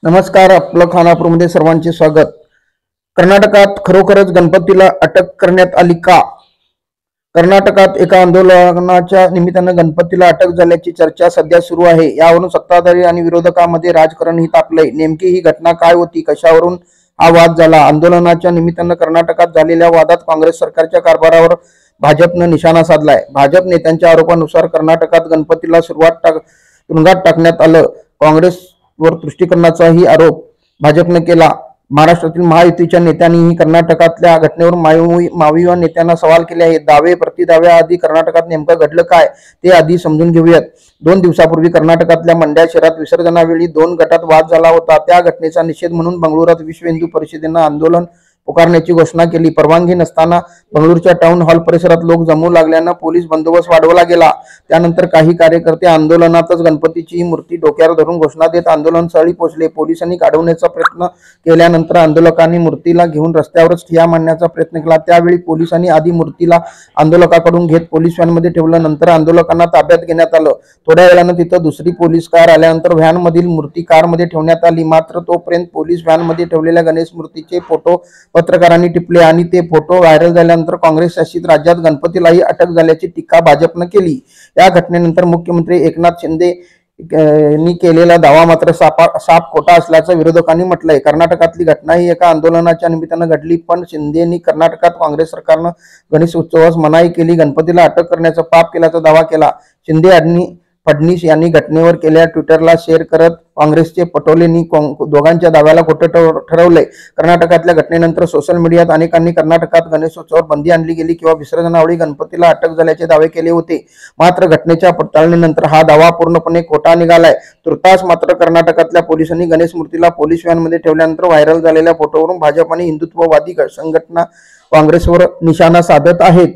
नमस्कार. आपलं खानापूरमध्ये सर्वांचे स्वागत. कर्नाटकात खरोखरच गणपतीला अटक करण्यात आली का? कर्नाटकात एका आंदोलनाच्या निमित्तानं गणपतीला अटक झाल्याची चर्चा सध्या सुरू आहे. यावरून सत्ताधारी आणि विरोधकांमध्ये राजकारण ही तापलंय. नेमकी ही घटना काय होती? कशावरून हा वाद झाला? आंदोलनाच्या निमित्तानं कर्नाटकात झालेल्या वादात काँग्रेस सरकारच्या कारभारावर भाजपनं निशाणा साधलाय. भाजप नेत्यांच्या आरोपानुसार कर्नाटकात गणपतीला तुरुंगात टाकण्यात आलं. काँग्रेसवर तुष्टीकरणाचाही आरोप भाजपनं केला. महाराष्ट्रातील महायुतीच्या नेत्यांनीही कर्नाटकातल्या घटनेवर माविवा नेत्यांना सवाल केले आहेत. दावे प्रतिदाव्याआधी कर्नाटकात नेमकं घडलं काय ते आधी समजून घेऊयात. 2 दिवसापूर्वी कर्नाटकातल्या मंड्या शहरात विसर्जनावेळी 2 गटात वाद झाला होता. त्या घटनेचा निषेध म्हणून बंगळुरात विश्व हिंदू परिषदेनं आंदोलन पुकारण्याची घोषणा केली. परवानगी नसताना बंगळुरूच्या टाउन हॉल परिसरात लोक जमू लागल्यानं पोलीस बंदोबस्त वाढवला गेला. त्यानंतर काही कार्यकर्ते आंदोलनातच गणपतीची मूर्ती डोक्यावर धरून घोषणा देत आंदोलनस्थळी पोहोचले. पोलिसांनी अडवण्याचा प्रयत्न केल्यानंतर आंदोलकांनी मूर्तीला घेऊन रस्त्यावरच ठिय्या मांडण्याचा प्रयत्न केला. त्यावेळी पोलिसांनी आधी मूर्तीला आंदोलकांकडून घेत पोलीस व्हॅनमध्ये ठेवलं. नंतर आंदोलकांना ताब्यात घेण्यात आलं. थोड्या वेळानं तिथं दुसरी पोलीस कार आल्यानंतर व्हॅनमधील मूर्ती कारमध्ये ठेवण्यात आली. मात्र तोपर्यंत पोलीस व्हॅनमध्ये ठेवलेल्या गणेश मूर्तीचे फोटो पत्रकारांनी टिपले आणि ते फोटो व्हायरल झाल्यानंतर काँग्रेस शासित राज्यात गणपतीलाही अटक झाल्याची टीका भाजपनं केली. या घटनेनंतर मुख्यमंत्री एकनाथ शिंदे यांनी केलेला दावा मात्र साफ खोटा असल्याचं विरोधकांनी म्हटलंय. कर्नाटकातली घटना ही एका आंदोलनाच्या निमित्तानं घडली, पण शिंदेंनी कर्नाटकात काँग्रेस सरकारनं गणेश उत्सवास मनाई केली, गणपतीला अटक करण्याचा पाप केल्याचा दावा केला. शिंदे आणि फडणवीस यांनी घटनेवर केलेल्या ट्विटरला शेअर करत काँग्रेसचे पटोलेंनी दोघांच्या दाव्याला खोटं ठरवलंय. कर्नाटकातल्या घटनेनंतर सोशल मीडियात अनेकांनी कर्नाटकात गणेशोत्सवावर बंदी आणली गेली किंवा विसर्जनावेळी गणपतीला अटक झाल्याचे दावे केले होते. मात्र घटनेच्या पडताळणीनंतर हा दावा पूर्णपणे खोटा निघालाय. तुर्तास मात्र कर्नाटकातल्या पोलिसांनी गणेश मूर्तीला पोलीस व्हॅनमध्ये ठेवल्यानंतर व्हायरल झालेल्या फोटोवरून भाजप आणि हिंदुत्ववादी संघटना काँग्रेसवर निशाणा साधत आहेत.